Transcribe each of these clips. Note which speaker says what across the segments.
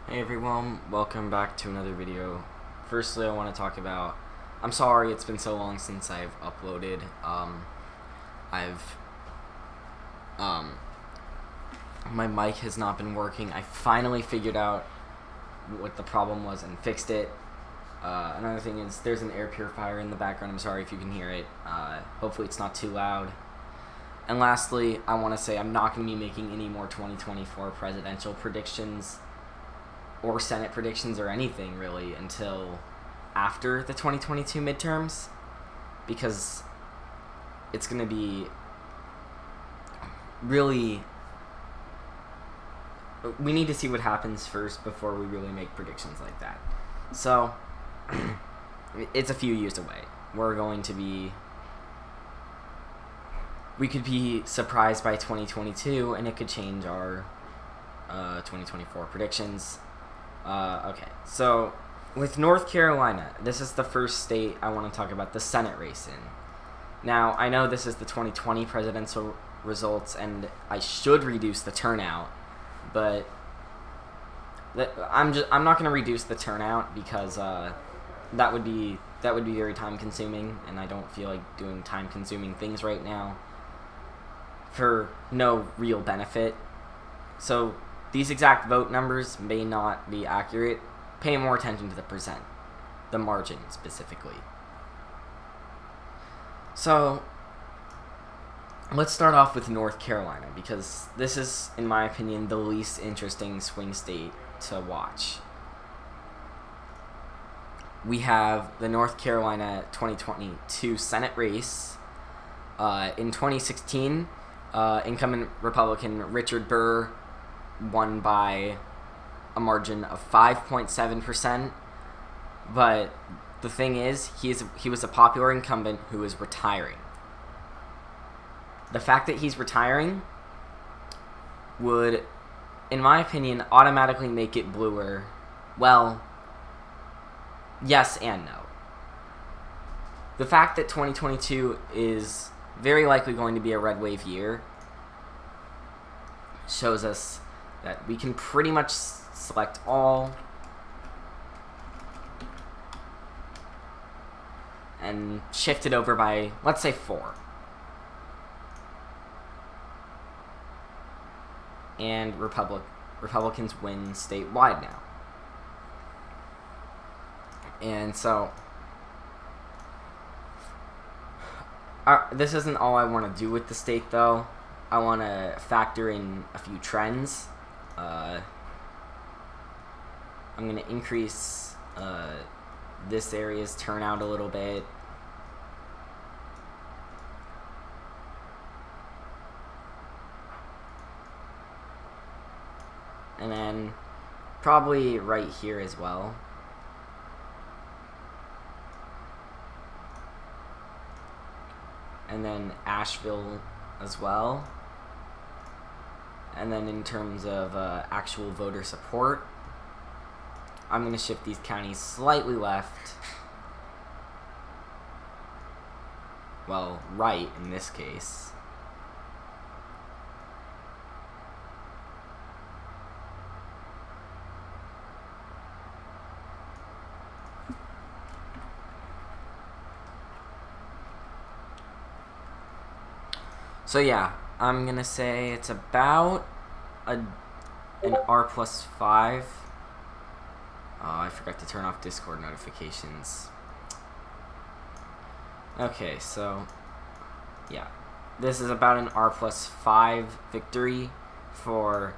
Speaker 1: Hey everyone, welcome back to another video. Firstly, I want to talk about, I'm sorry it's been so long since I've uploaded. I've my mic has not been working. I finally figured out what the problem was and fixed it. Another thing is there's an air purifier in the background. I'm sorry if you can hear it. Hopefully it's not too loud. And lastly, I want to say I'm not going to be making any more 2024 presidential predictions or Senate predictions or anything really until after the 2022 midterms, because it's going to be really, we need to see what happens first before we really make predictions like that. So it's a few years away. We could be surprised by 2022 and it could change our 2024 predictions. Okay, so with North Carolina, this is the first state I want to talk about the Senate race in. Now, I know this is the 2020 presidential results, and I should reduce the turnout, but I'm not going to reduce the turnout because that would be very time consuming, and I don't feel like doing time consuming things right now for no real benefit. So these exact vote numbers may not be accurate. Pay more attention to the margin specifically. So let's start off with North Carolina, because this is, in my opinion, the least interesting swing state to watch. We have the North Carolina 2022 Senate race. In 2016, incumbent Republican Richard Burr won by a margin of 5.7%, but the thing is, he was a popular incumbent who is retiring. The fact that he's retiring would, in my opinion, automatically make it bluer. Well, yes and no. The fact that 2022 is very likely going to be a red wave year shows us that we can pretty much select all and shift it over by, let's say, 4. And Republicans win statewide now. And so, this isn't all I want to do with the state, though. I want to factor in a few trends. I'm going to increase this area's turnout a little bit. And then probably right here as well. And then Asheville as well. And then in terms of actual voter support, I'm going to shift these counties slightly left. Well, right in this case. So yeah, I'm going to say it's about an R+5. Oh, I forgot to turn off Discord notifications. Okay, so yeah, this is about an R+5 victory for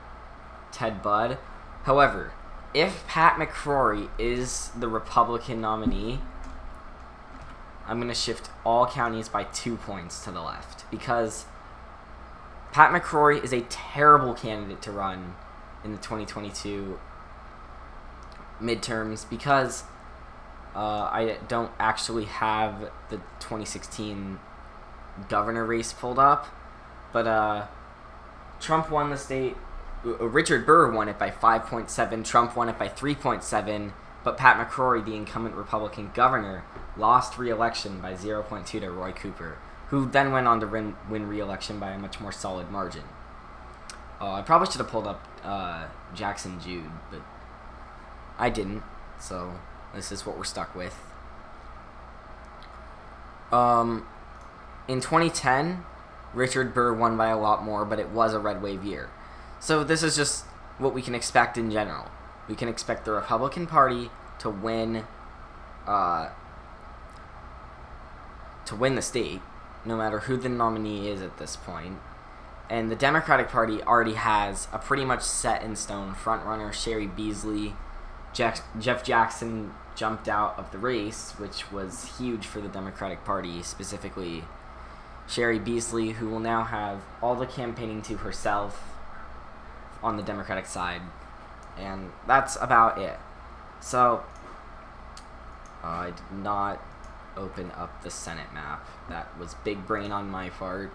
Speaker 1: Ted Budd. However, if Pat McCrory is the Republican nominee, I'm going to shift all counties by 2 points to the left, because Pat McCrory is a terrible candidate to run in the 2022 midterms, because I don't actually have the 2016 governor race pulled up, but Trump won the state. Richard Burr won it by 5.7. Trump won it by 3.7. But Pat McCrory, the incumbent Republican governor, lost re-election by 0.2 to Roy Cooper, who then went on to win re-election by a much more solid margin. I probably should have pulled up Jackson Jude, but I didn't, so this is what we're stuck with. In 2010, Richard Burr won by a lot more, but it was a red wave year. So this is just what we can expect in general. We can expect the Republican Party to win the state, no matter who the nominee is at this point. And the Democratic Party already has a pretty much set in stone frontrunner, Sherry Beasley. Jeff Jackson jumped out of the race, which was huge for the Democratic Party, specifically Sherry Beasley, who will now have all the campaigning to herself on the Democratic side. And that's about it. So, I did not open up the Senate map. That was big brain on my part.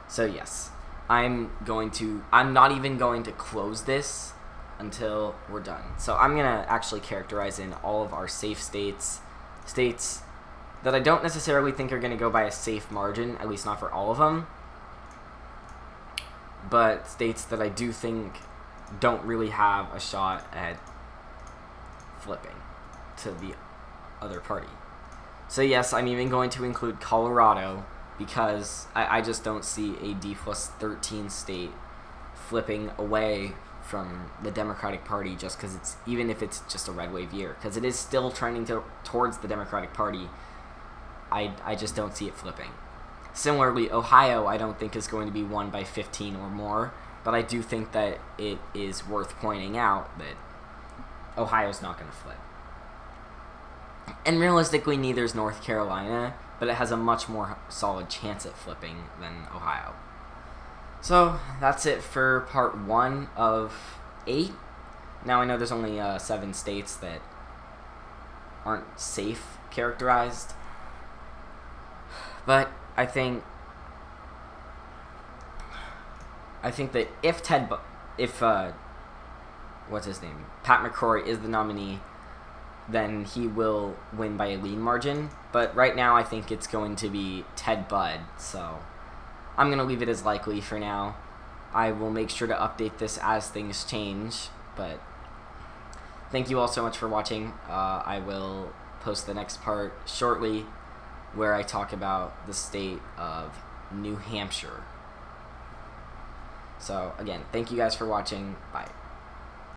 Speaker 1: So yes, I'm not even going to close this until we're done. So I'm going to actually characterize in all of our safe states that I don't necessarily think are going to go by a safe margin, at least not for all of them, but states that I do think don't really have a shot at flipping to the other party. So yes, I'm even going to include Colorado, because I just don't see a D+13 state flipping away from the Democratic Party just because even if it's just a red wave year, because it is still trending towards the Democratic Party. I just don't see it flipping. Similarly, Ohio I don't think is going to be won by 15 or more, but I do think that it is worth pointing out that Ohio's not going to flip. And realistically, neither is North Carolina, but it has a much more solid chance at flipping than Ohio. So that's it for part 1 of 8. Now I know there's only 7 states that aren't safe characterized, but I think that if Pat McCrory is the nominee, then he will win by a lean margin. But right now I think it's going to be Ted Budd, so I'm going to leave it as likely for now. I will make sure to update this as things change, but thank you all so much for watching. I will post the next part shortly, where I talk about the state of New Hampshire. So again, thank you guys for watching. Bye.